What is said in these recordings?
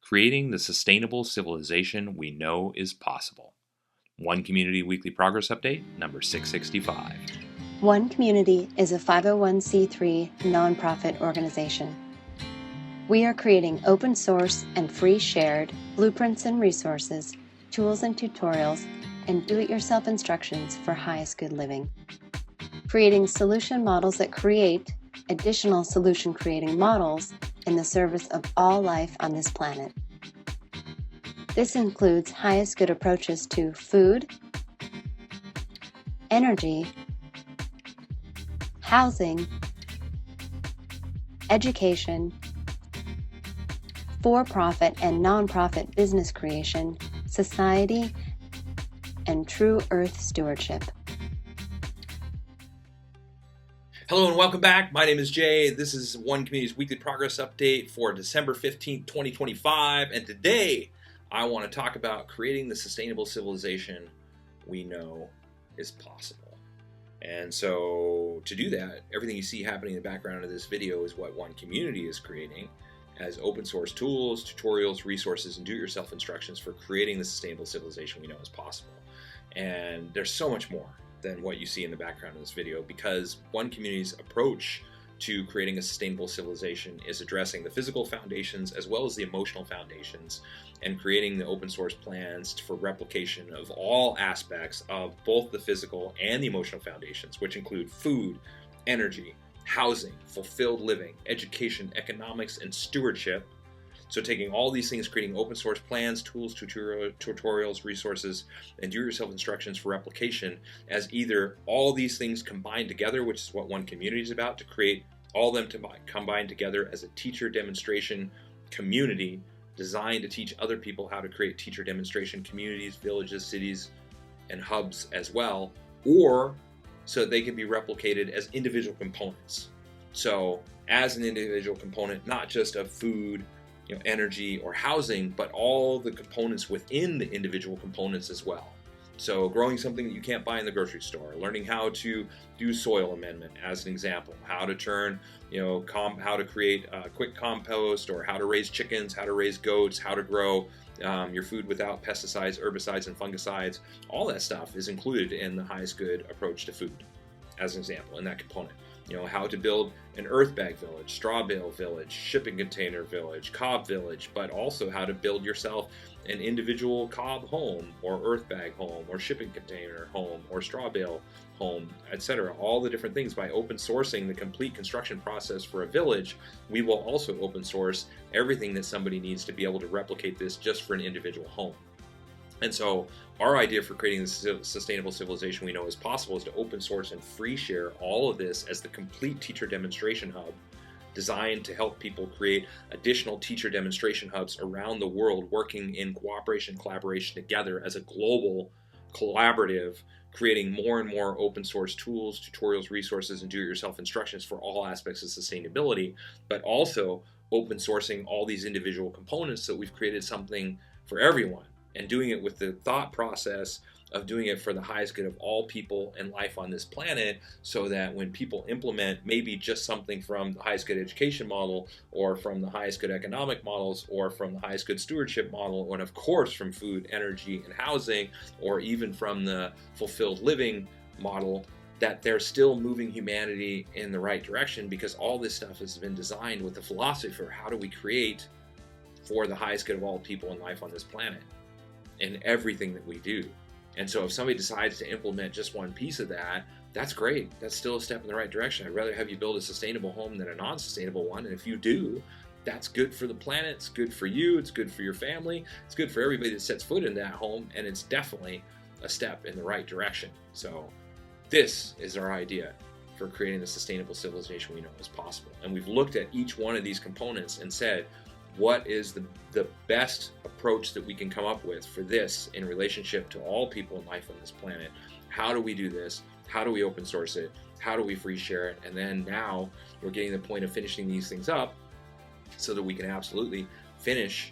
creating the sustainable civilization we know is possible. One Community Weekly Progress Update, number 665. One Community is a 501c3 nonprofit organization. We are creating open source and free shared blueprints and resources, tools and tutorials, and do-it-yourself instructions for highest good living. Creating solution models that create additional solution creating models in the service of all life on this planet. This includes highest good approaches to food, energy, housing, education, for-profit and non-profit business creation, society, and true earth stewardship. Hello and welcome back. My name is Jay. This is One Community's Weekly Progress Update for December 15th, 2025. And today I want to talk about creating the sustainable civilization we know is possible. And so to do that, everything you see happening in the background of this video is what One Community is creating as open source tools, tutorials, resources, and do-it-yourself instructions for creating the sustainable civilization we know is possible. And there's so much more than what you see in the background of this video, because One Community's approach to creating a sustainable civilization is addressing the physical foundations as well as the emotional foundations, and creating the open source plans for replication of all aspects of both the physical and the emotional foundations, which include food, energy, housing, fulfilled living, education, economics, and stewardship. So taking all these things, creating open source plans, tools, tutorials, resources, and do-it-yourself instructions for replication as either all these things combined together, which is what One Community is about, to create all them to combine together as a teacher demonstration community designed to teach other people how to create teacher demonstration communities, villages, cities, and hubs as well, or so they can be replicated as individual components. So as an individual component, not just of food, energy or housing, but all the components within the individual components as well. So growing something that you can't buy in the grocery store, learning how to do soil amendment as an example, how to turn, how to create quick compost, or how to raise chickens, how to raise goats, how to grow your food without pesticides, herbicides, and fungicides. All that stuff is included in the highest good approach to food as an example in that component. How to build an earth bag village, straw bale village, shipping container village, cob village, but also how to build yourself an individual cob home or earth bag home or shipping container home or straw bale home, etc. All the different things. By open sourcing the complete construction process for a village, we will also open source everything that somebody needs to be able to replicate this just for an individual home. And so our idea for creating the sustainable civilization we know is possible is to open source and free share all of this as the complete teacher demonstration hub, designed to help people create additional teacher demonstration hubs around the world, working in cooperation, collaboration together as a global collaborative, creating more and more open source tools, tutorials, resources, and do-it-yourself instructions for all aspects of sustainability, but also open sourcing all these individual components so we've created something for everyone, and doing it with the thought process of doing it for the highest good of all people and life on this planet, so that when people implement maybe just something from the highest good education model, or from the highest good economic models, or from the highest good stewardship model, and of course from food, energy, and housing, or even from the fulfilled living model, that they're still moving humanity in the right direction, because all this stuff has been designed with the philosophy for how do we create for the highest good of all people and life on this planet in everything that we do. And so if somebody decides to implement just one piece of that, that's great. That's still a step in the right direction. I'd rather have you build a sustainable home than a non-sustainable one. And if you do, that's good for the planet. It's good for you. It's good for your family. It's good for everybody that sets foot in that home. And it's definitely a step in the right direction. So this is our idea for creating the sustainable civilization we know is possible. And we've looked at each one of these components and said, what is the best approach that we can come up with for this in relationship to all people in life on this planet? How do we do this? How do we open source it? How do we free share it? And then now we're getting to the point of finishing these things up so that we can absolutely finish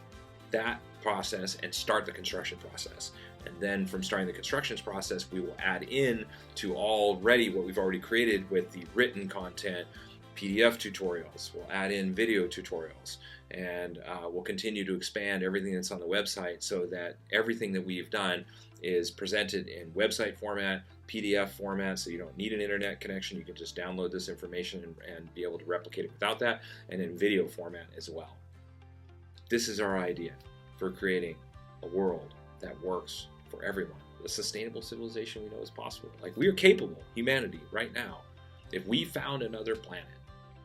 that process and start the construction process. And then from starting the construction process, we will add in to already what we've already created with the written content, PDF tutorials, we'll add in video tutorials, and we'll continue to expand everything that's on the website so that everything that we've done is presented in website format, PDF format, so you don't need an internet connection. You can just download this information and be able to replicate it without that, and in video format as well. This is our idea for creating a world that works for everyone. The sustainable civilization we know is possible. Like, we are capable, humanity, right now. If we found another planet,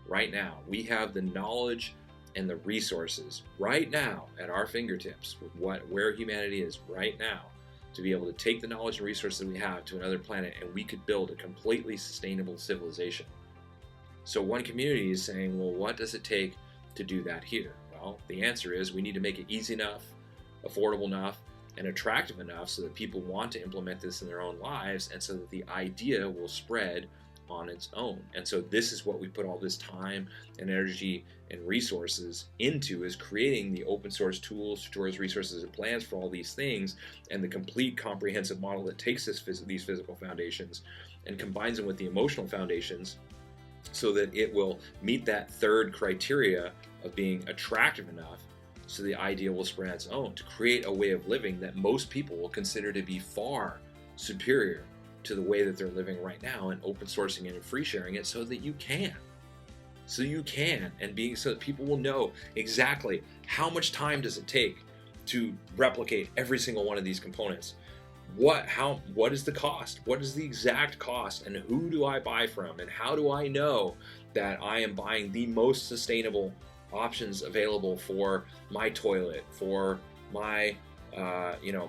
right now, we have the knowledge and the resources right now at our fingertips with where humanity is right now to be able to take the knowledge and resources that we have to another planet, and we could build a completely sustainable civilization. So one community is saying, well, what does it take to do that here? Well, the answer is we need to make it easy enough, affordable enough, and attractive enough so that people want to implement this in their own lives, and so that the idea will spread on its own. And so this is what we put all this time and energy and resources into, is creating the open source tools, tutorials, resources, and plans for all these things, and the complete comprehensive model that takes these physical foundations and combines them with the emotional foundations so that it will meet that third criteria of being attractive enough so the idea will spread on its own, to create a way of living that most people will consider to be far superior to the way that they're living right now, and open sourcing it and free sharing it so that you can. And being so that people will know exactly how much time does it take to replicate every single one of these components. What is the cost? What is the exact cost? And who do I buy from? And how do I know that I am buying the most sustainable options available for my toilet, for my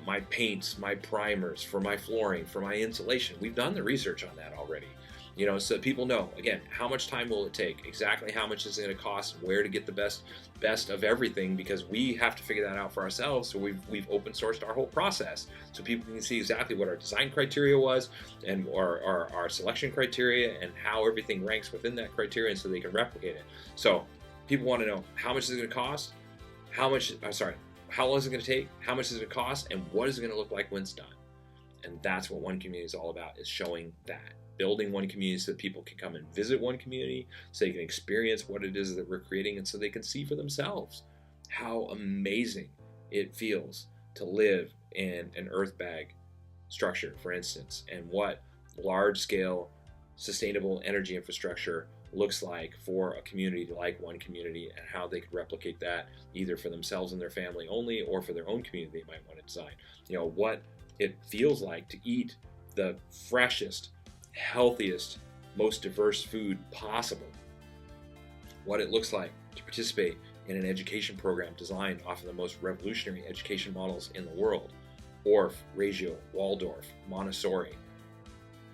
my paints, my primers, for my flooring, for my insulation? We've done the research on that already, so that people know, again, how much time will it take, exactly how much is it going to cost, where to get the best of everything, because we have to figure that out for ourselves. So we've open sourced our whole process so people can see exactly what our design criteria was, and our selection criteria, and how everything ranks within that criteria, and so they can replicate it. So people want to know, how much is it going to cost, how long is it going to take, how much is it going to cost, and what is it going to look like when it's done. And that's what One Community is all about, is showing that. Building one community so that people can come and visit one community, so they can experience what it is that we're creating, and so they can see for themselves how amazing it feels to live in an earth bag structure, for instance, and what large-scale sustainable energy infrastructure looks like for a community like One Community, and how they could replicate that either for themselves and their family only, or for their own community they might want to design. What it feels like to eat the freshest, healthiest, most diverse food possible. What it looks like to participate in an education program designed off of the most revolutionary education models in the world: Orff, Reggio, Waldorf, Montessori,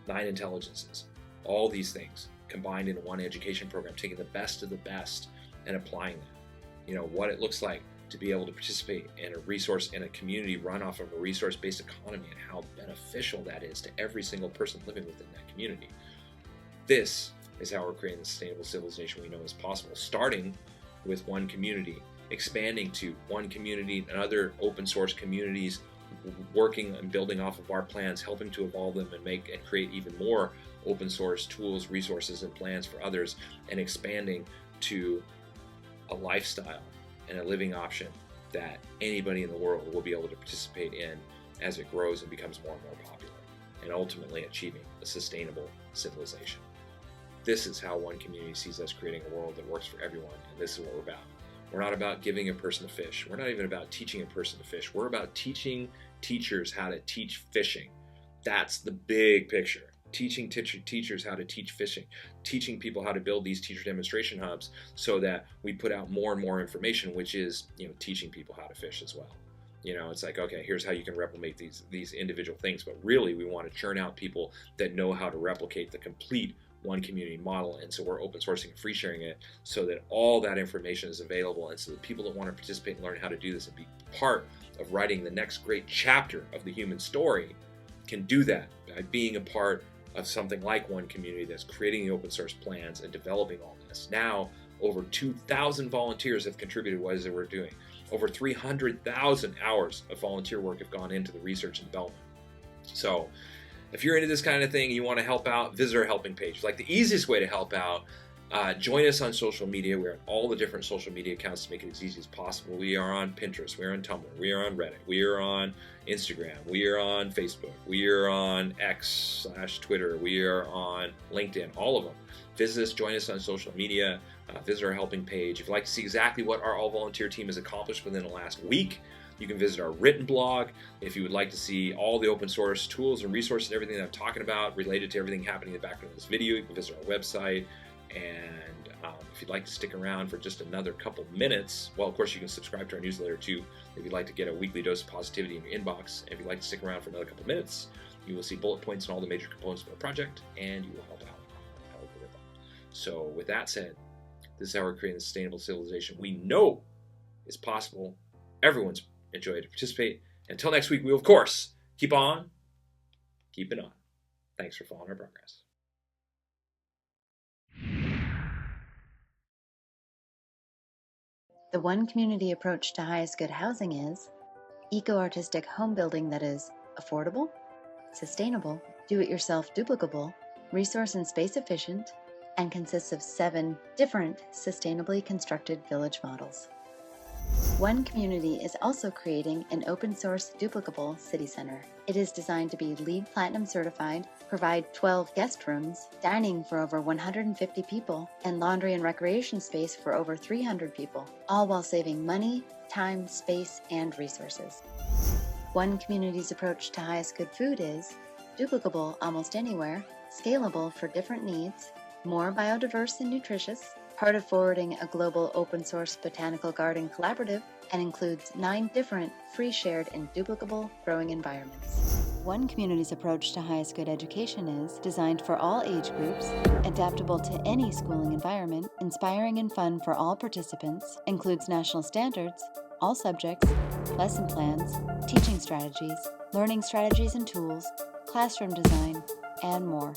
9 intelligences. All these things combined into one education program, taking the best of the best and applying that. What it looks like to be able to participate in a resource, in a community run off of a resource-based economy, and how beneficial that is to every single person living within that community. This is how we're creating the sustainable civilization we know is possible, starting with One Community, expanding to One Community and other open source communities, working and building off of our plans, helping to evolve them and create even more open source tools, resources, and plans for others, and expanding to a lifestyle and a living option that anybody in the world will be able to participate in as it grows and becomes more and more popular, and ultimately achieving a sustainable civilization. This is how One Community sees us creating a world that works for everyone, and this is what we're about. We're not about giving a person to fish. We're not even about teaching a person to fish. We're about teaching teachers how to teach fishing. That's the big picture. Teaching teachers how to teach fishing, teaching people how to build these teacher demonstration hubs so that we put out more and more information, which is, teaching people how to fish as well. It's like, okay, here's how you can replicate these individual things, but really we want to churn out people that know how to replicate the complete One Community model. And so we're open sourcing and free sharing it so that all that information is available, and so that people that want to participate and learn how to do this and be part of writing the next great chapter of the human story can do that by being a part of something like One Community that's creating the open source plans and developing all this. Now, over 2,000 volunteers have contributed what it is that we're doing. Over 300,000 hours of volunteer work have gone into the research and development. So, if you're into this kind of thing and you want to help out, visit our helping page. Like, the easiest way to help out Join us on social media. We're on all the different social media accounts to make it as easy as possible. We are on Pinterest. We're on Tumblr. We are on Reddit. We are on Instagram. We are on Facebook. We are on X/Twitter. We are on LinkedIn. All of them. Visit us. Join us on social media. Visit our helping page. If you'd like to see exactly what our all-volunteer team has accomplished within the last week, you can visit our written blog. If you would like to see all the open source tools and resources and everything that I'm talking about related to everything happening in the background of this video, you can visit our website. And if you'd like to stick around for just another couple minutes, well, of course, you can subscribe to our newsletter too. If you'd like to get a weekly dose of positivity in your inbox, and if you'd like to stick around for another couple minutes, you will see bullet points on all the major components of our project, and you will help out on our algorithm. So with that said, this is how we're creating a sustainable civilization we know is possible. Everyone's enjoyed to participate. Until next week, we will, of course, keep on keeping on. Thanks for following our progress. The one community approach to highest good housing is eco-artistic home building that is affordable, sustainable, do-it-yourself duplicable, resource and space efficient, and consists of 7 different sustainably constructed village models. One Community is also creating an open-source duplicable city center. It is designed to be LEED Platinum certified, provide 12 guest rooms, dining for over 150 people, and laundry and recreation space for over 300 people, all while saving money, time, space, and resources. One Community's approach to highest good food is duplicable almost anywhere, scalable for different needs, more biodiverse and nutritious, part of forwarding a global open-source botanical garden collaborative, and includes 9 different free, shared, and duplicable growing environments. One Community's approach to highest good education is designed for all age groups, adaptable to any schooling environment, inspiring and fun for all participants, includes national standards, all subjects, lesson plans, teaching strategies, learning strategies and tools, classroom design, and more.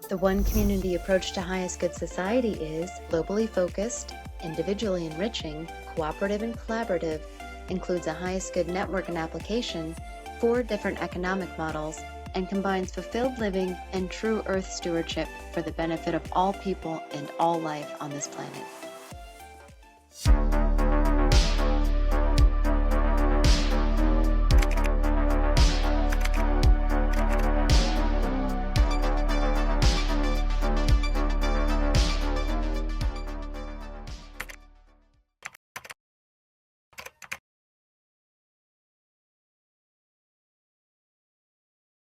The One Community approach to highest good society is globally focused, individually enriching, cooperative and collaborative, includes a highest good network and application, 4 different economic models, and combines fulfilled living and true earth stewardship for the benefit of all people and all life on this planet.